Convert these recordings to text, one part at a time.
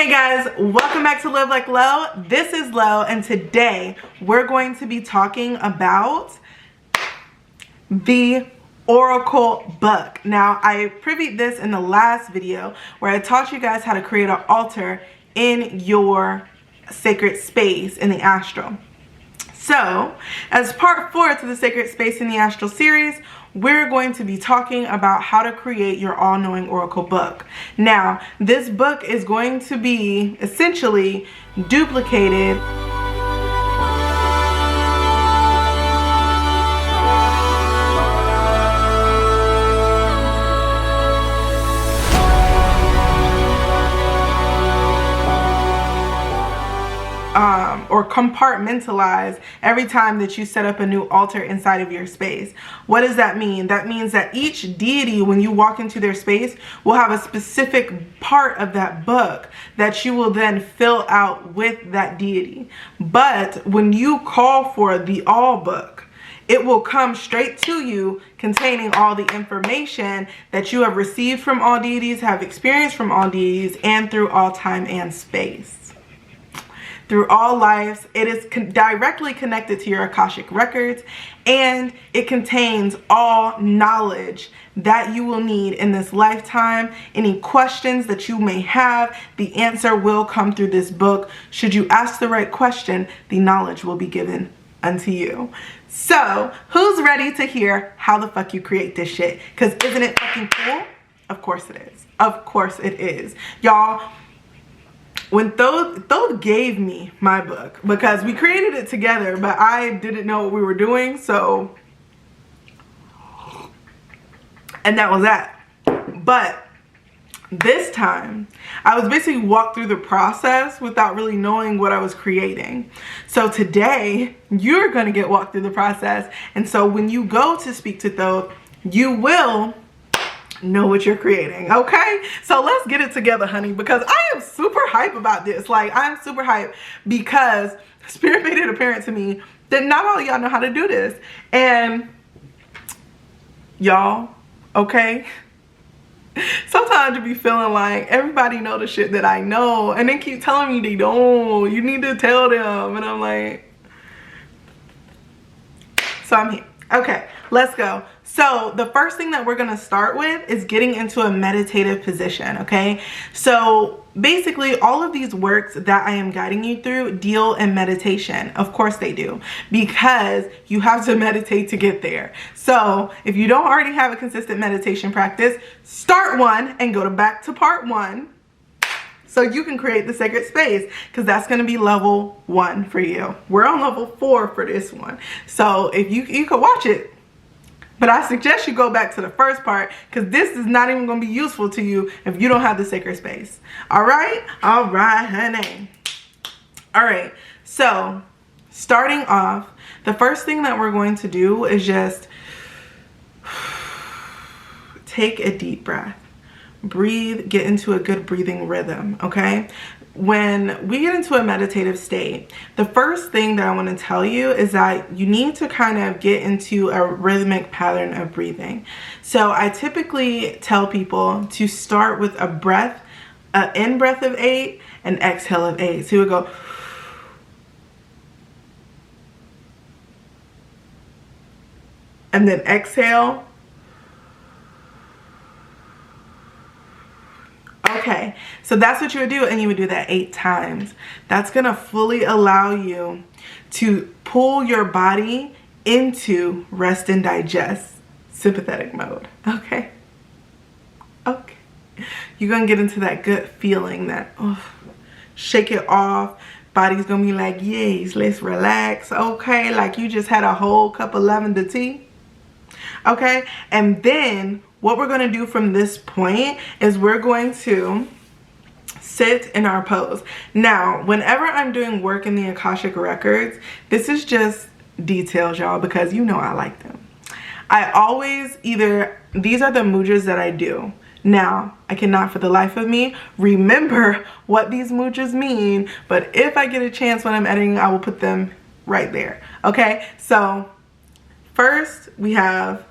Hey guys, welcome back to Live Like Lo. This is Lo, and today we're going to be talking about the Oracle book. Now, I previewed this in the last video where I taught you guys how to create an altar in your sacred space in the astral. So, as part 4 to the Sacred Space in the Astral series, we're going to be talking about how to create your all-knowing oracle book. Now, this book is going to be essentially duplicated or compartmentalize every time that you set up a new altar inside of your space. What does that mean? That means that each deity, when you walk into their space, will have a specific part of that book that you will then fill out with that deity. But when you call for the all book, it will come straight to you containing all the information that you have received from all deities, have experienced from all deities, and through all time and space. Through all lives. It is directly connected to your Akashic records, and it contains all knowledge that you will need in this lifetime. Any questions that you may have, the answer will come through this book. Should you ask the right question, the knowledge will be given unto you. So, who's ready to hear how the fuck you create this shit? Because isn't it fucking cool? Of course it is. Of course it is. Y'all, when Thode gave me my book, because we created it together, but I didn't know what we were doing, so, and that was that. But this time, I was basically walked through the process without really knowing what I was creating. So today, you're gonna get walked through the process, and so when you go to speak to Thode, you will know what you're creating. Okay, so let's get it together, honey, because I am super hype about this. Like, I'm super hype because Spirit made it apparent to me that not all y'all know how to do this. And y'all, okay, sometimes you be feeling like everybody know the shit that I know, and they keep telling me they don't. You need to tell them. And I'm like, so I'm here. Okay, let's go. So the first thing that we're going to start with is getting into a meditative position, okay? So basically all of these works that I am guiding you through deal in meditation. Of course they do, because you have to meditate to get there. So if you don't already have a consistent meditation practice, start one and go back to part 1. So you can create the sacred space, because that's going to be level 1 for you. We're on level 4 for this one. So if you could watch it, but I suggest you go back to the first part, because this is not even going to be useful to you if you don't have the sacred space. All right? All right, honey. All right. So starting off, the first thing that we're going to do is just take a deep breath. Breathe, get into a good breathing rhythm, okay? When we get into a meditative state, the first thing that I want to tell you is that you need to kind of get into a rhythmic pattern of breathing. So I typically tell people to start with a breath, an in breath of 8, and exhale of 8. So you would go, and then exhale. Okay, so that's what you would do, and you would do that 8 times. That's gonna fully allow you to pull your body into rest and digest sympathetic mode. Okay, okay. You're gonna get into that good feeling that, oh, shake it off. Body's gonna be like, yes, let's relax. Okay, like you just had a whole cup of lavender tea. Okay, and then what we're going to do from this point is we're going to sit in our pose. Now, whenever I'm doing work in the Akashic records, this is just details, y'all, because you know I like them. I always these are the mudras that I do. Now, I cannot for the life of me remember what these mudras mean, but if I get a chance when I'm editing, I will put them right there. Okay, so first we have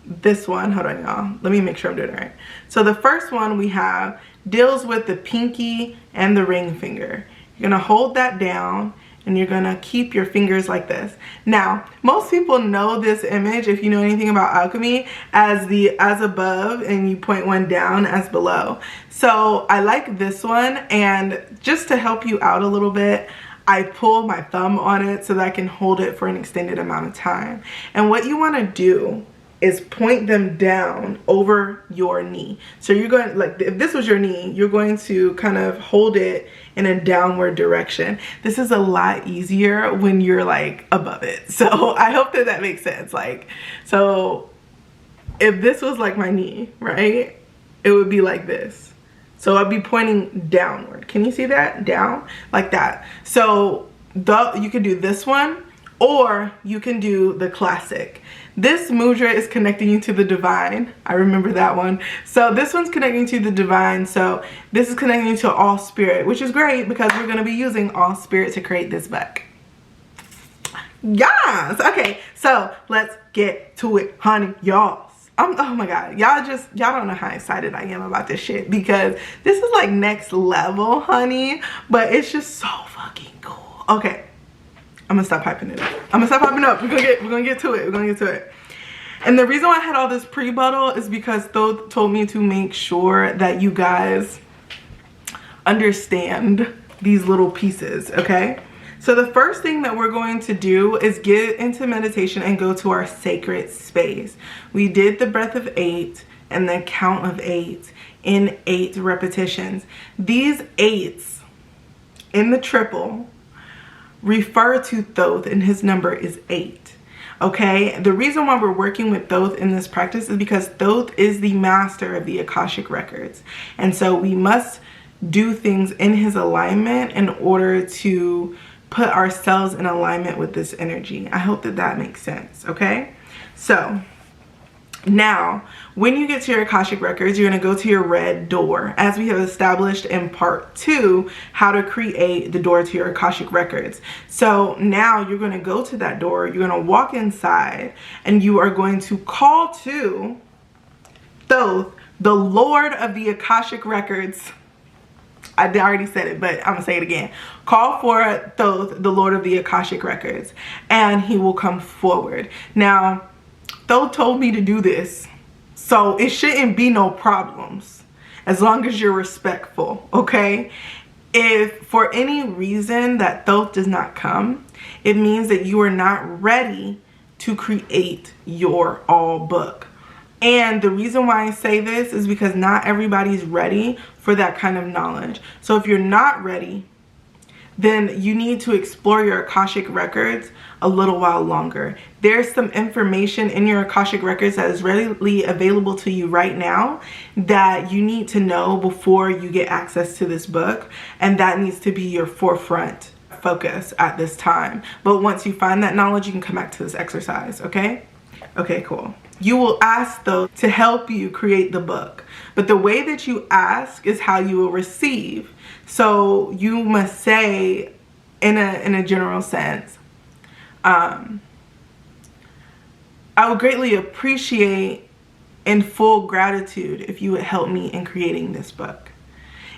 this one. Hold on, y'all. Let me make sure I'm doing it right. So the first one, we have deals with the pinky and the ring finger. You're gonna hold that down and you're gonna keep your fingers like this. Now, most people know this image, if you know anything about alchemy, as the as above and you point one down as below. So I like this one, and just to help you out a little bit, I pull my thumb on it so that I can hold it for an extended amount of time. And what you wanna do is point them down over your knee. So you're going, like if this was your knee, you're going to kind of hold it in a downward direction. This is a lot easier when you're like above it. So I hope that that makes sense. Like, so if this was like my knee, right? It would be like this. So I'd be pointing downward. Can you see that? Down, like that. So you can do this one, or you can do the classic. This mudra is connecting you to the divine. I remember that one. So this one's connecting to the divine. So this is connecting you to all spirit, which is great because we're gonna be using all spirit to create this book. Yes, okay, so let's get to it, honey, y'all. Oh my God, y'all don't know how excited I am about this shit, because this is like next level, honey, but it's just so fucking cool. Okay. I'm gonna stop hyping it up. We're gonna get to it. And the reason why I had all this pre-buttal is because Thoth told me to make sure that you guys understand these little pieces, okay? So the first thing that we're going to do is get into meditation and go to our sacred space. We did the breath of 8 and the count of 8 in 8 repetitions. These 8s in the triple refer to Thoth, and his number is 8. Okay, the reason why we're working with Thoth in this practice is because Thoth is the master of the Akashic records, and so we must do things in his alignment in order to put ourselves in alignment with this energy. I hope that that makes sense. Okay, so now when you get to your Akashic records, you're going to go to your red door, as we have established in part 2 how to create the door to your Akashic records. So now you're going to go to that door, you're going to walk inside, and you are going to call to Thoth, the Lord of the Akashic records. I already said it, but I'm gonna say it again. Call for Thoth, the Lord of the Akashic records, and he will come forward. Now, Thoth told me to do this, so it shouldn't be no problems as long as you're respectful, okay? If for any reason that Thoth does not come, it means that you are not ready to create your all book. And the reason why I say this is because not everybody's ready for that kind of knowledge. So if you're not ready, then you need to explore your Akashic records a little while longer. There's some information in your Akashic records that is readily available to you right now that you need to know before you get access to this book, and that needs to be your forefront focus at this time. But once you find that knowledge, you can come back to this exercise, okay? Okay, cool. You will ask Thoth to help you create the book, but the way that you ask is how you will receive. So you must say, in a general sense, I would greatly appreciate in full gratitude if you would help me in creating this book.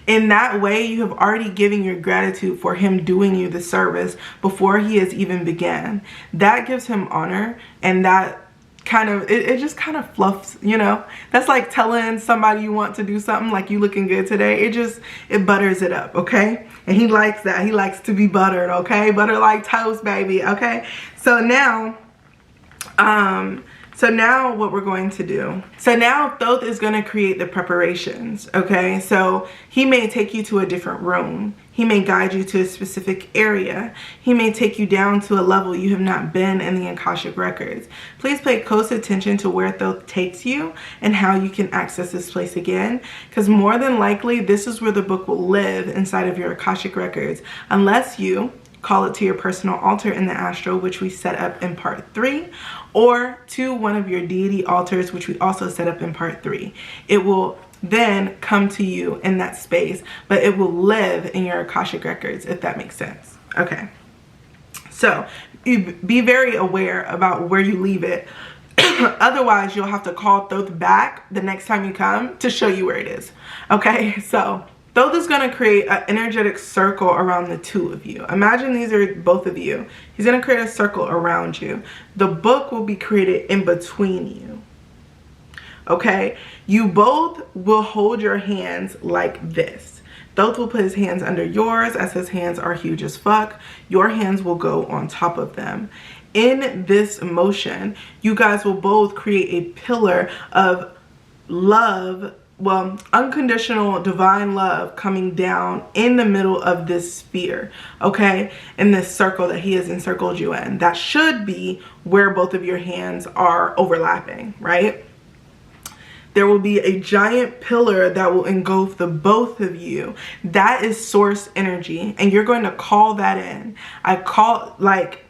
In that way, you have already given your gratitude for him doing you the service before he has even began. That gives him honor, and that kind of, it just kind of fluffs, you know? That's like telling somebody you want to do something, like you looking good today. It butters it up, okay? And he likes that. He likes to be buttered, okay? Butter like toast, baby, okay? So now what we're going to do. So now Thoth is going to create the preparations, okay? So he may take you to a different room. He may guide you to a specific area. He may take you down to a level you have not been in the Akashic records. Please pay close attention to where Thoth takes you and how you can access this place again, because more than likely this is where the book will live inside of your Akashic records, unless you call it to your personal altar in the astral, which we set up in part 3, or to one of your deity altars, which we also set up in part 3. It will then come to you in that space, but it will live in your Akashic records, if that makes sense. Okay, so be very aware about where you leave it Otherwise, you'll have to call Thoth back the next time you come to show you where it is. Okay, so Thoth is going to create an energetic circle around the two of you. Imagine these are both of you. He's going to create a circle around you. The book will be created in between you. Okay, you both will hold your hands like this. Thoth will put his hands under yours, as his hands are huge as fuck. Your hands will go on top of them. In this motion, you guys will both create a pillar of love, well, unconditional divine love coming down in the middle of this sphere, okay? In this circle that he has encircled you in. That should be where both of your hands are overlapping, right? There will be a giant pillar that will engulf the both of you. That is source energy, and you're going to call that in.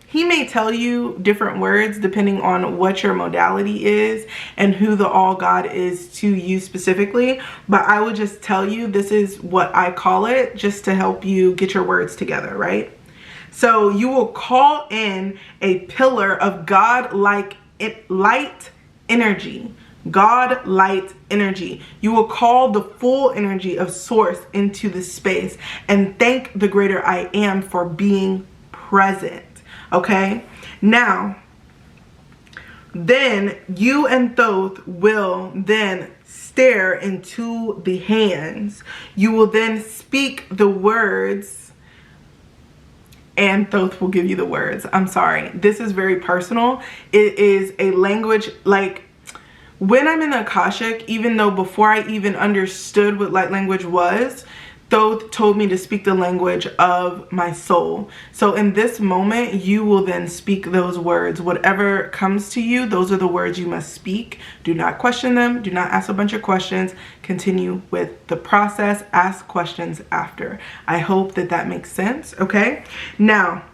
He may tell you different words depending on what your modality is and who the all God is to you specifically. But I would just tell you this is what I call it, just to help you get your words together, right? So you will call in a pillar of God-like light energy. God light energy. You will call the full energy of source into the space and thank the greater I am for being present. Okay, now then you and Thoth will then stare into the hands. You will then speak the words, and Thoth will give you the words. I'm sorry, this is very personal. It is a language, like when I'm in the Akashic, even though before I even understood what light language was, Thoth told me to speak the language of my soul. So in this moment, you will then speak those words. Whatever comes to you, those are the words you must speak. Do not question them. Do not ask a bunch of questions. Continue with the process. Ask questions after. I hope that that makes sense, okay? Now,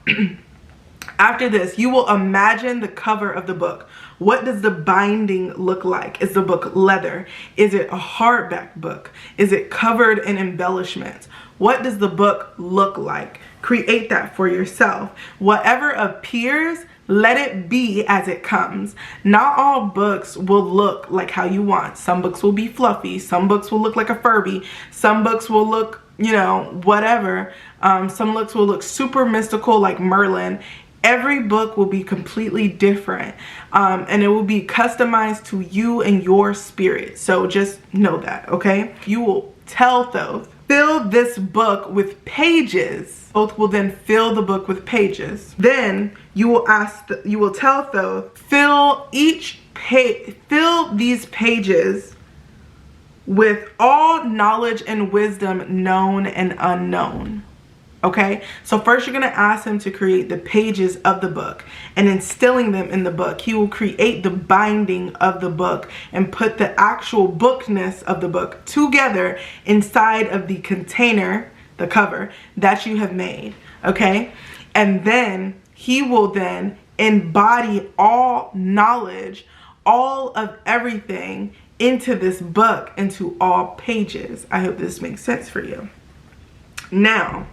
after this, you will imagine the cover of the book. What does the binding look like? Is the book leather? Is it a hardback book? Is it covered in embellishments? What does the book look like? Create that for yourself. Whatever appears, let it be as it comes. Not all books will look like how you want. Some books will be fluffy. Some books will look like a Furby. Some books will look, you know, whatever. Some books will look super mystical like Merlin. Every book will be completely different, and it will be customized to you and your spirit. So just know that, okay? You will tell Thoth, fill this book with pages. Thoth will then fill the book with pages. Then you will tell Thoth, fill these pages with all knowledge and wisdom known and unknown. Okay, so first you're going to ask him to create the pages of the book and instilling them in the book. He will create the binding of the book and put the actual bookness of the book together inside of the container, the cover that you have made. Okay, and then he will then embody all knowledge, all of everything into this book, into all pages. I hope this makes sense for you. Now,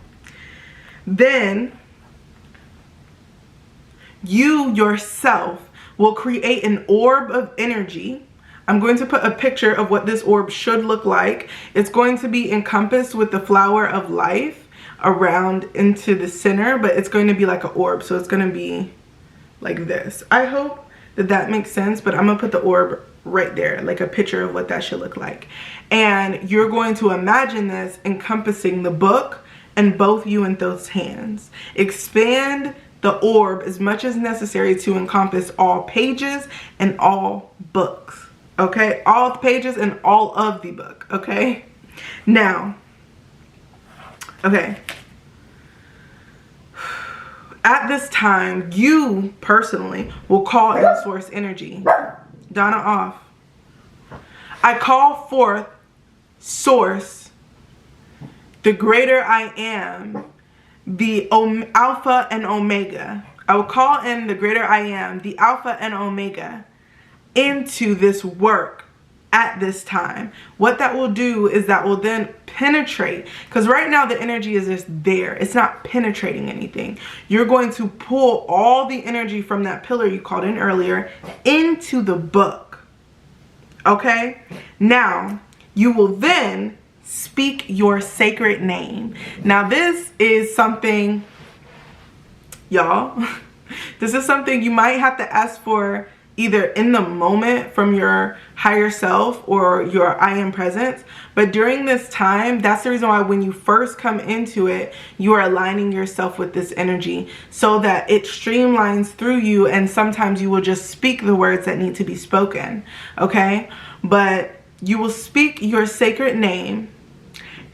then you yourself will create an orb of energy. I'm going to put a picture of what this orb should look like. It's going to be encompassed with the flower of life around into the center, but it's going to be like an orb. So it's going to be like this. I hope that that makes sense, but I'm going to put the orb right there, like a picture of what that should look like. And you're going to imagine this encompassing the book and both you and Thoth's hands. Expand the orb as much as necessary to encompass all pages and all books. Okay, all the pages and all of the book. Okay, now, okay, at this time, you personally will call in source energy. Donna off. I call forth source, the greater I am, the Alpha and Omega. I will call in the greater I am, the Alpha and Omega, into this work at this time. What that will do is that will then penetrate, because right now the energy is just there. It's not penetrating anything. You're going to pull all the energy from that pillar you called in earlier into the book. Okay? Now, you will then speak your sacred name. Now, this is something, y'all, this is something you might have to ask for either in the moment from your higher self or your I am presence. But during this time, that's the reason why when you first come into it, you are aligning yourself with this energy so that it streamlines through you, and sometimes you will just speak the words that need to be spoken, okay? But you will speak your sacred name,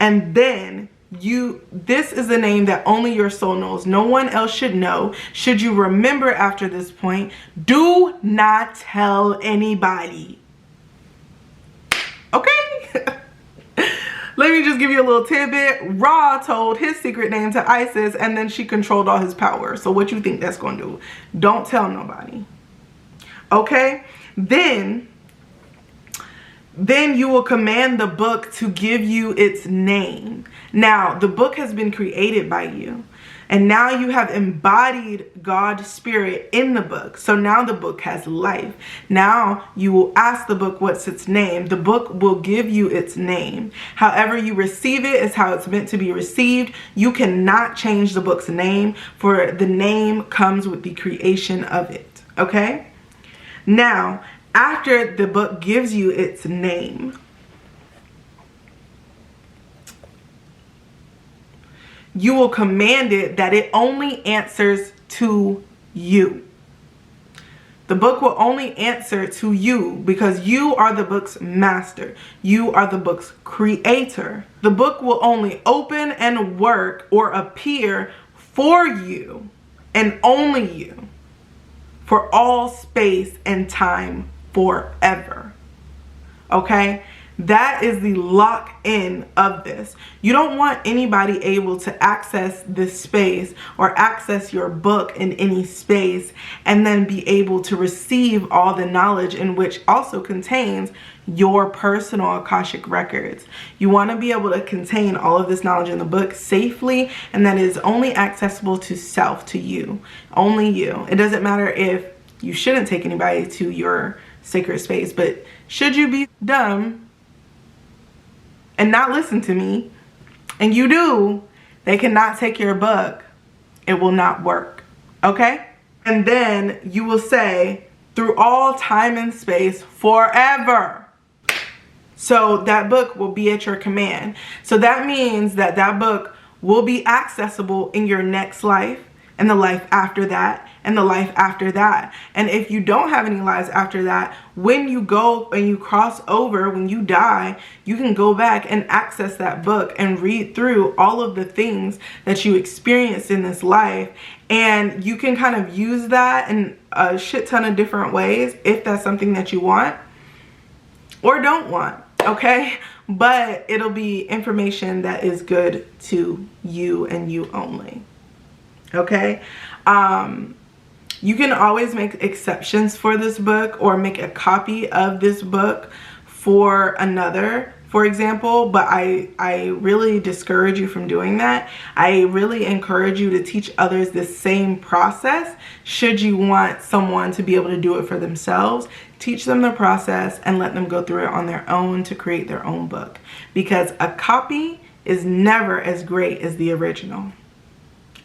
and then this is the name that only your soul knows. No one else should know. Should you remember after this point, do not tell anybody. Okay? Let me just give you a little tidbit. Ra told his secret name to Isis, and then she controlled all his power. So what you think that's going to do? Don't tell nobody. Okay? Then you will command the book to give you its name. Now, the book has been created by you, and now you have embodied God's spirit in the book. So now the book has life. Now you will ask the book what's its name. The book will give you its name. However you receive it is how it's meant to be received. You cannot change the book's name, for the name comes with the creation of it. Okay? Now, after the book gives you its name, you will command it that it only answers to you. The book will only answer to you because you are the book's master. You are the book's creator. The book will only open and work or appear for you and only you for all space and time forever. Okay? That is the lock in of this. You don't want anybody able to access this space or access your book in any space and then be able to receive all the knowledge, in which also contains your personal Akashic records. You want to be able to contain all of this knowledge in the book safely, and that is only accessible to self, to you, only you. It doesn't matter if you shouldn't take anybody to your sacred space, but should you be dumb and not listen to me, and you do, they cannot take your book. It will not work. Okay? And then you will say, through all time and space, forever. So that book will be at your command. So that means that that book will be accessible in your next life, and the life after that, and the life after that. And if you don't have any lives after that, when you go and you cross over, when you die, you can go back and access that book and read through all of the things that you experienced in this life. And you can kind of use that in a shit ton of different ways if that's something that you want or don't want, okay? But it'll be information that is good to you and you only. Okay? You can always make exceptions for this book or make a copy of this book for another, for example, but I really discourage you from doing that. I really encourage you to teach others the same process. Should you want someone to be able to do it for themselves, teach them the process and let them go through it on their own to create their own book, because a copy is never as great as the original.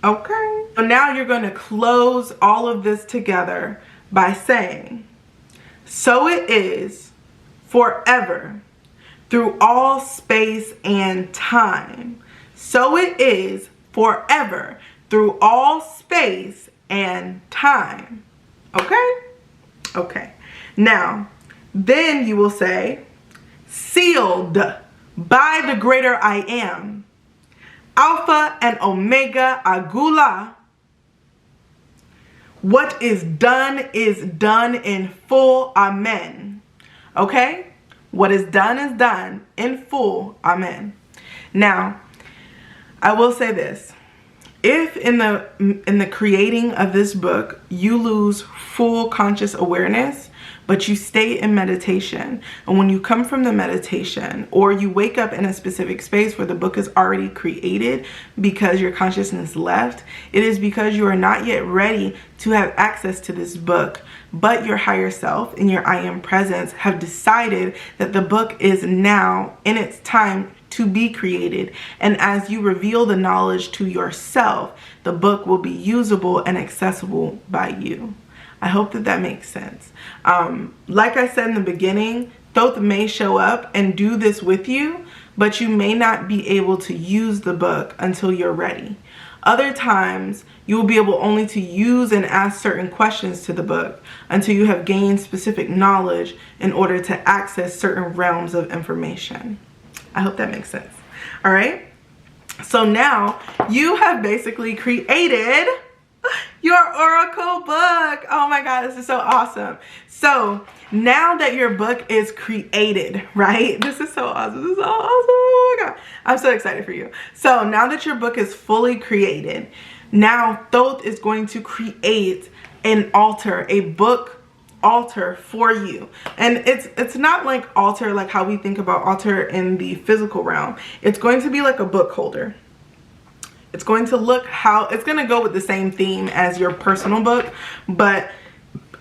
Okay, so now you're going to close all of this together by saying, so it is forever through all space and time. So it is forever through all space and time. Okay? Okay. Now, then you will say, sealed by the greater I am, Alpha and Omega Agula. What is done in full. Amen. Okay? What is done in full. Amen. Now, I will say this. If in the creating of this book, you lose full conscious awareness, but you stay in meditation. And when you come from the meditation, or you wake up in a specific space where the book is already created because your consciousness left, it is because you are not yet ready to have access to this book, but your higher self and your I am presence have decided that the book is now in its time to be created. And as you reveal the knowledge to yourself, the book will be usable and accessible by you. I hope that that makes sense. Like I said in the beginning, Thoth may show up and do this with you, but you may not be able to use the book until you're ready. Other times, you will be able only to use and ask certain questions to the book until you have gained specific knowledge in order to access certain realms of information. I hope that makes sense. All right. So now you have basically created your oracle book. Oh my God, this is so awesome. So now that your book is created, right? This is so awesome. This is so awesome. Oh my God. I'm so excited for you. So now that your book is fully created, now Thoth is going to create an altar, a book altar for you. And it's not like altar like how we think about altar in the physical realm. It's going to be like a book holder. It's going to look it's going to go with the same theme as your personal book, but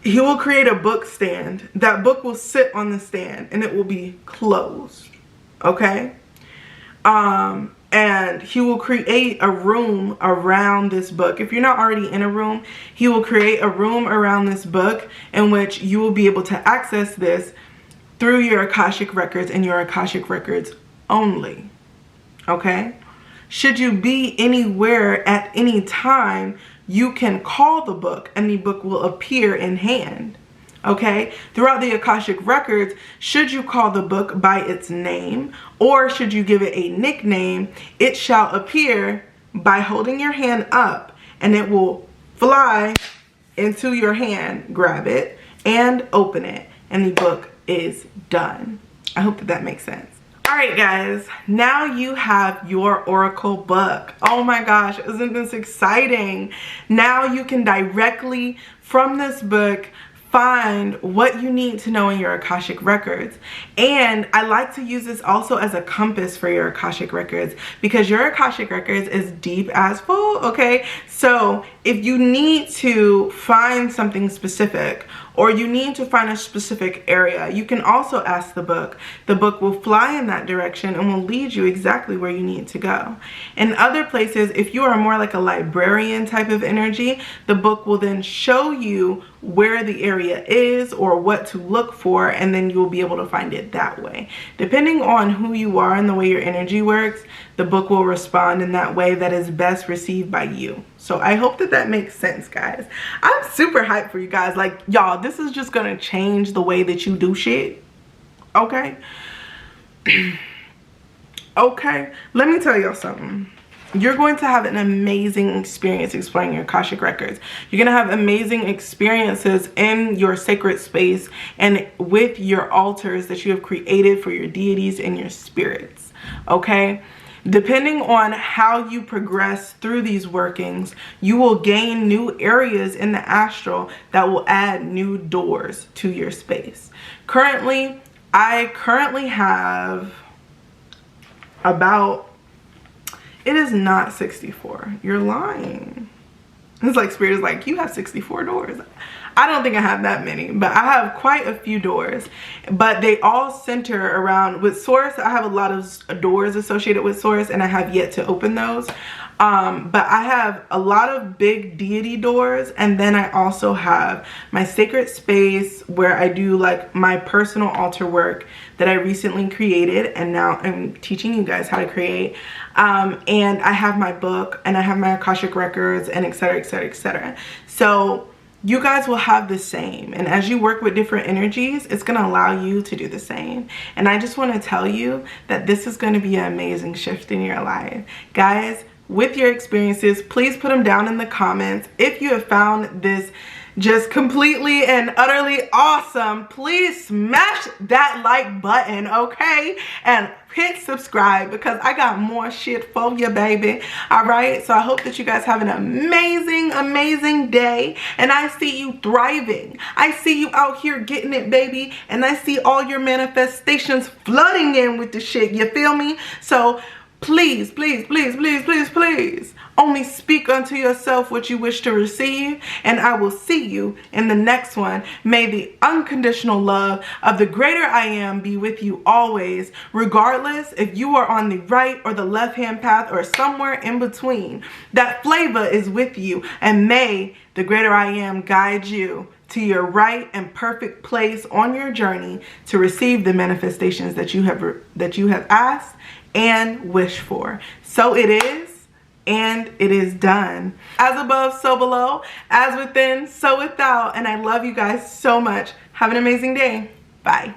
he will create a book stand. That book will sit on the stand and it will be closed. Okay? And he will create a room around this book. If you're not already in a room, he will create a room around this book in which you will be able to access this through your Akashic records and your Akashic records only. Okay? Should you be anywhere at any time, you can call the book and the book will appear in hand. Okay? Throughout the Akashic records, should you call the book by its name or should you give it a nickname, it shall appear by holding your hand up and it will fly into your hand, grab it and open it, and the book is done. I hope that that makes sense. All right, guys, now you have your oracle book. Oh my gosh, isn't this exciting? Now you can directly from this book find what you need to know in your Akashic records. And I like to use this also as a compass for your Akashic records because your Akashic records is deep as full, okay? So if you need to find something specific or you need to find a specific area, you can also ask the book. The book will fly in that direction and will lead you exactly where you need to go. In other places, if you are more like a librarian type of energy, the book will then show you where the area is or what to look for, and then you'll be able to find it that way. Depending on who you are and the way your energy works, the book will respond in that way that is best received by you. So I hope that that makes sense, guys. I'm super hyped for you guys. Like, y'all, this is just gonna change the way that you do shit. Okay? Okay, let me tell y'all something. You're going to have an amazing experience exploring your Akashic records. You're going to have amazing experiences in your sacred space and with your altars that you have created for your deities and your spirits. Okay? Depending on how you progress through these workings, you will gain new areas in the astral that will add new doors to your space. I currently have about... It is not 64. You're lying. It's like Spirit is like, you have 64 doors. I don't think I have that many, but I have quite a few doors. But they all center around, with Source, I have a lot of doors associated with Source and I have yet to open those. But I have a lot of big deity doors, and then I also have my sacred space where I do like my personal altar work that I recently created, and now I'm teaching you guys how to create. And I have my book and I have my Akashic records and etc, etc, etc. So you guys will have the same, and as you work with different energies, it's going to allow you to do the same. And I just want to tell you that this is going to be an amazing shift in your life, guys. With your experiences, please put them down in the comments. If you have found this just completely and utterly awesome, please smash that like button, okay? And hit subscribe because I got more shit for you, baby. All right, so I hope that you guys have an amazing day, and I see you thriving. I see you out here getting it, baby, and I see all your manifestations flooding in with the shit. You feel me? So please, please, please, please, please, please, only speak unto yourself what you wish to receive, and I will see you in the next one. May the unconditional love of the greater I am be with you always, regardless if you are on the right or the left-hand path or somewhere in between. That flavor is with you, and may the greater I am guide you to your right and perfect place on your journey to receive the manifestations that you have asked and wish for. So it is, and it is done. As above, so below, as within, so without. And I love you guys so much. Have an amazing day. Bye.